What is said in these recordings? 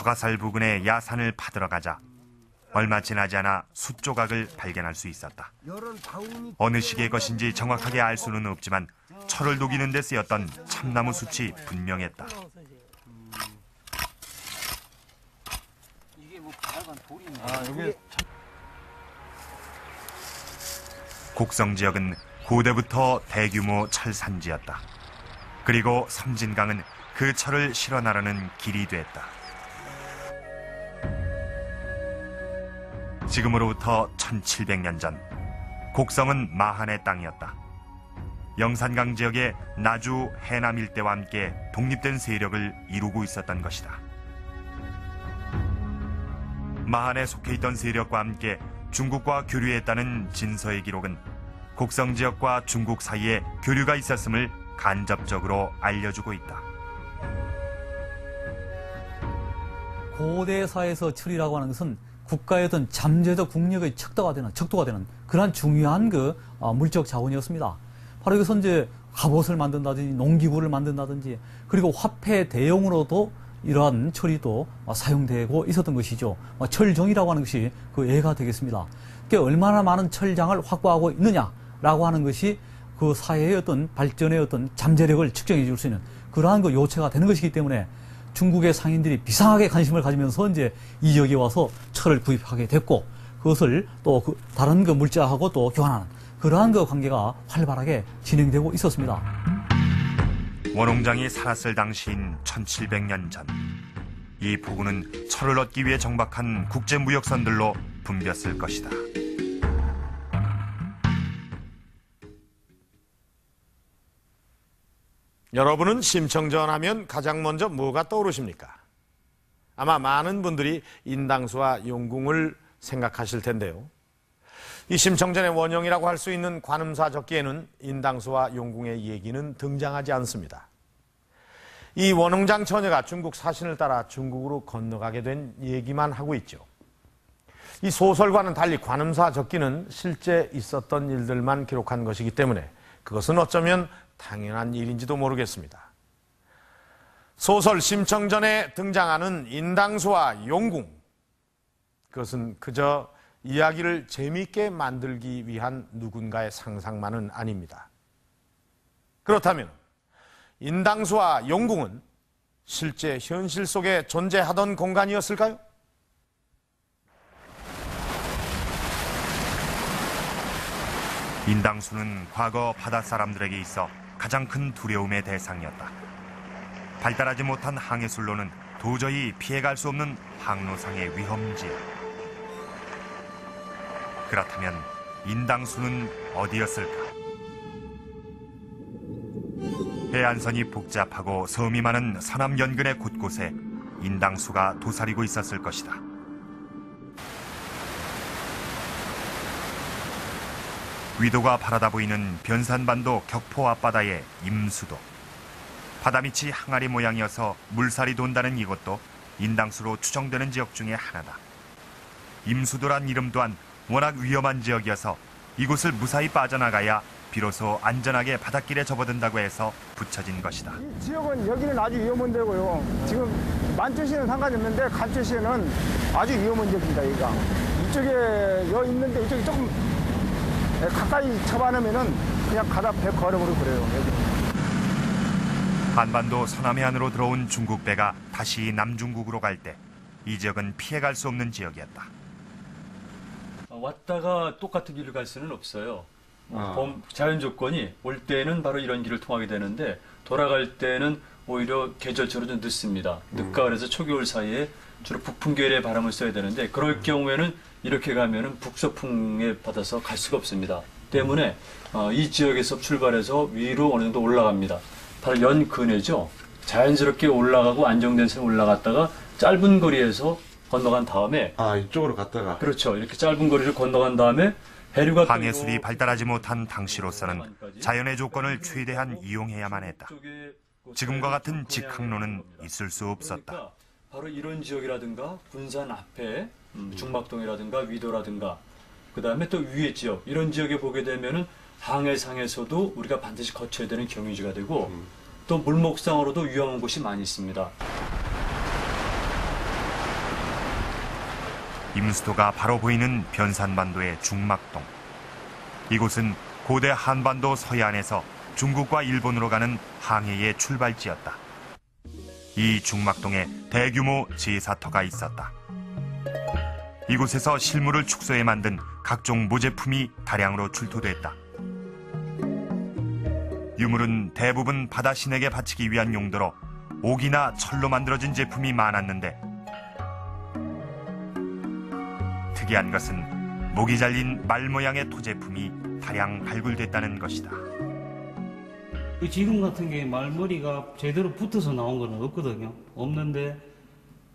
서가살 부근의 야산을 파들어 가자 얼마 지나지 않아 숯 조각을 발견할 수 있었다. 어느 시기의 것인지 정확하게 알 수는 없지만 철을 녹이는 데 쓰였던 참나무 숯이 분명했다. 곡성 지역은 고대부터 대규모 철 산지였다. 그리고 섬진강은 그 철을 실어 나르는 길이 됐다. 지금으로부터 1700년 전, 곡성은 마한의 땅이었다. 영산강 지역의 나주, 해남 일대와 함께 독립된 세력을 이루고 있었던 것이다. 마한에 속해 있던 세력과 함께 중국과 교류했다는 진서의 기록은 곡성 지역과 중국 사이에 교류가 있었음을 간접적으로 알려주고 있다. 고대사에서 철이라고 하는 것은 국가의 어떤 잠재적 국력의 척도가 되는 그러한 중요한 물적 자원이었습니다. 바로 이것은 이제 갑옷을 만든다든지 농기구를 만든다든지 그리고 화폐 대용으로도 이러한 철이 또 사용되고 있었던 것이죠. 철정이라고 하는 것이 그 예가 되겠습니다. 그러니까 얼마나 많은 철장을 확보하고 있느냐라고 하는 것이 그 사회의 어떤 발전의 어떤 잠재력을 측정해 줄 수 있는 그러한 요체가 되는 것이기 때문에 중국의 상인들이 비상하게 관심을 가지면서 이제 이 지역에 와서 철을 구입하게 됐고 그것을 또 다른 물자하고 또 교환하는 그러한 관계가 활발하게 진행되고 있었습니다. 원홍장이 살았을 당시인 1700년 전, 이 부근은 철을 얻기 위해 정박한 국제무역선들로 붐볐을 것이다. 여러분은 심청전 하면 가장 먼저 뭐가 떠오르십니까? 아마 많은 분들이 인당수와 용궁을 생각하실 텐데요. 이 심청전의 원형이라고 할 수 있는 관음사 적기에는 인당수와 용궁의 얘기는 등장하지 않습니다. 이 원홍장 처녀가 중국 사신을 따라 중국으로 건너가게 된 얘기만 하고 있죠. 이 소설과는 달리 관음사 적기는 실제 있었던 일들만 기록한 것이기 때문에 그것은 어쩌면 당연한 일인지도 모르겠습니다. 소설 심청전에 등장하는 인당수와 용궁, 그것은 그저 이야기를 재미있게 만들기 위한 누군가의 상상만은 아닙니다. 그렇다면 인당수와 용궁은 실제 현실 속에 존재하던 공간이었을까요? 인당수는 과거 바다 사람들에게 있어 가장 큰 두려움의 대상이었다. 발달하지 못한 항해술로는 도저히 피해갈 수 없는 항로상의 위험지역. 그렇다면 인당수는 어디였을까? 해안선이 복잡하고 섬이 많은 서남 연근의 곳곳에 인당수가 도사리고 있었을 것이다. 위도가 바라다 보이는 변산반도 격포 앞바다의 임수도. 바다밑이 항아리 모양이어서 물살이 돈다는 이곳도 인당수로 추정되는 지역 중에 하나다. 임수도란 이름 또한 워낙 위험한 지역이어서 이곳을 무사히 빠져나가야 비로소 안전하게 바닷길에 접어든다고 해서 붙여진 것이다. 이 지역은 여기는 아주 위험한 데고요. 지금 만주시는 상관이 없는데 간주시는 아주 위험한 지역입니다. 여기가. 이쪽에 여기 있는데 이쪽이 조금 가까이 접안하면은 그냥 가다 배 걸어버리고 그래요. 여기. 한반도 서남해안으로 들어온 중국 배가 다시 남중국으로 갈 때 이 지역은 피해갈 수 없는 지역이었다. 왔다가 똑같은 길을 갈 수는 없어요. 자연 조건이 올 때는 바로 이런 길을 통하게 되는데 돌아갈 때는 오히려 계절적으로 좀 늦습니다. 늦가을에서 초겨울 사이에 주로 북풍계열의 바람을 써야 되는데 그럴 경우에는 이렇게 가면은 북서풍에 받아서 갈 수가 없습니다. 때문에 이 지역에서 출발해서 위로 어느 정도 올라갑니다. 바로 연근해죠. 자연스럽게 올라가고 안정된 선 올라갔다가 짧은 거리에서 건너간 다음에 이쪽으로 갔다가 그렇죠. 이렇게 짧은 거리를 건너간 다음에 해류가 항해술이 발달하지 못한 당시로서는 자연의 조건을 최대한 이용해야만 했다. 지금과 같은 직항로는 있을 수 없었다. 바로 이런 지역이라든가 군산 앞에 중막동이라든가 위도라든가 그 다음에 또 위에 지역 이런 지역에 보게 되면은 항해상에서도 우리가 반드시 거쳐야 되는 경유지가 되고 또 물목상으로도 위험한 곳이 많이 있습니다. 임수도가 바로 보이는 변산반도의 중막동. 이곳은 고대 한반도 서해안에서 중국과 일본으로 가는 항해의 출발지였다. 이 중막동에 대규모 제사터가 있었다. 이곳에서 실물을 축소해 만든 각종 모제품이 다량으로 출토됐다. 유물은 대부분 바다 신에게 바치기 위한 용도로 옥이나 철로 만들어진 제품이 많았는데 특이한 것은 목이 잘린 말 모양의 토제품이 다량 발굴됐다는 것이다. 지금 같은 게 말머리가 제대로 붙어서 나온 건 없거든요. 없는데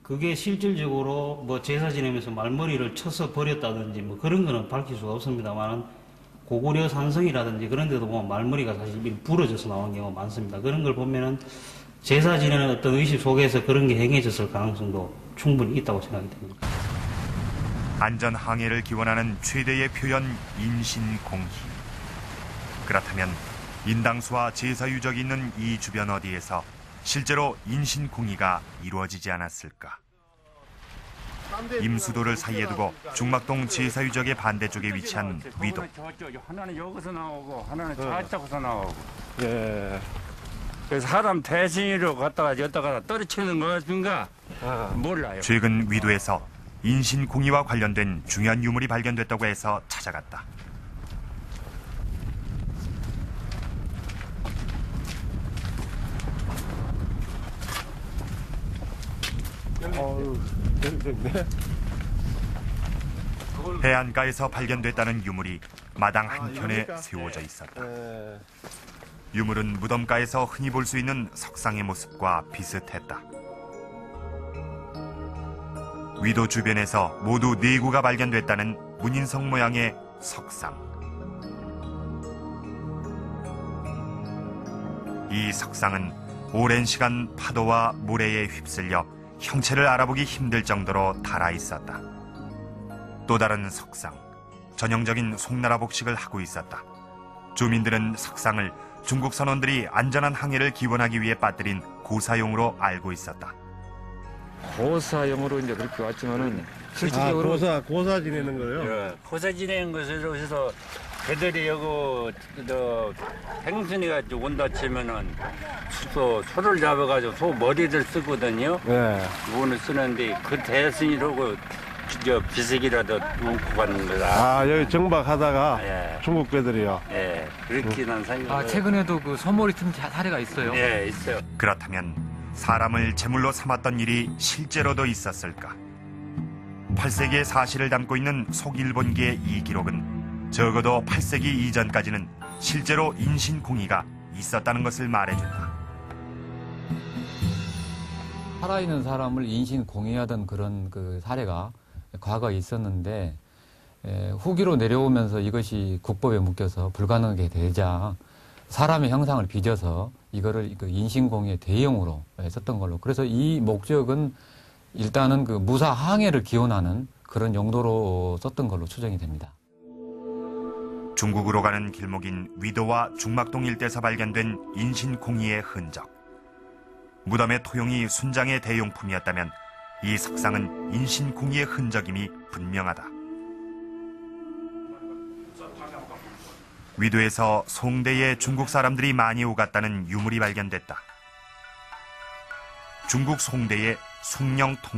그게 실질적으로 뭐 제사 지내면서 말머리를 쳐서 버렸다든지 뭐 그런 거는 밝힐 수가 없습니다만 고구려 산성이라든지 그런 데도 보면 말머리가 사실 부러져서 나온 경우가 많습니다. 그런 걸 보면은 제사 지내는 어떤 의식 속에서 그런 게 행해졌을 가능성도 충분히 있다고 생각이 됩니다. 안전 항해를 기원하는 최대의 표현 인신공희. 그렇다면 인당수와 제사 유적이 있는 이 주변 어디에서 실제로 인신공희가 이루어지지 않았을까? 임수도를 사이에 두고 중막동 제사 유적의 반대쪽에 위치한 위도. 하나는 여기서 나오고 하나는 저쪽에서 나오고. 예. 그래서 사람 대신으로 갔다가 여기다가 떨어치는 거 같은가? 몰라요. 최근 위도에서 인신공희와 관련된 중요한 유물이 발견됐다고 해서 찾아갔다. 해안가에서 발견됐다는 유물이 마당 한켠에 세워져 있었다. 유물은 무덤가에서 흔히 볼 수 있는 석상의 모습과 비슷했다. 위도 주변에서 모두 4구가 발견됐다는 문인석 모양의 석상. 이 석상은 오랜 시간 파도와 모래에 휩쓸려 형체를 알아보기 힘들 정도로 닳아 있었다. 또 다른 석상, 전형적인 송나라 복식을 하고 있었다. 주민들은 석상을 중국 선원들이 안전한 항해를 기원하기 위해 빠뜨린 고사용으로 알고 있었다. 고사용으로 이제 그렇게 왔지만은 실질적으로 고사 지내는 거요? 예, 고사 지내는 것으로 해서 그들이 여기 행순이가 온다 치면은 소를 잡아가지고 소 머리를 쓰거든요. 네. 무언을 쓰는데 그 대승이라고 비석이라도 놓고 가는 거다. 아, 여기 정박하다가 예. 중국 배들이요? 예, 그렇게 난 생각. 아, 최근에도 그 소머리 틈 사례가 있어요? 예, 있어요. 그렇다면 사람을 제물로 삼았던 일이 실제로도 있었을까? 8세기의 사실을 담고 있는 속일본기의 이 기록은 적어도 8세기 이전까지는 실제로 인신공희가 있었다는 것을 말해준다. 살아있는 사람을 인신공희하던 그런 그 사례가 과거에 있었는데 후기로 내려오면서 이것이 국법에 묶여서 불가능하게 되자 사람의 형상을 빚어서 이거를 그 인신공희의 대용으로 썼던 걸로. 그래서 이 목적은 일단은 그 무사 항해를 기원하는 그런 용도로 썼던 걸로 추정이 됩니다. 중국으로 가는 길목인 위도와 중막동 일대에서 발견된 인신공희의 흔적. 무덤의 토용이 순장의 대용품이었다면 이 석상은 인신공희의 흔적임이 분명하다. 위도에서 송대에 중국 사람들이 많이 오갔다는 유물이 발견됐다. 중국 송대의 숭령 통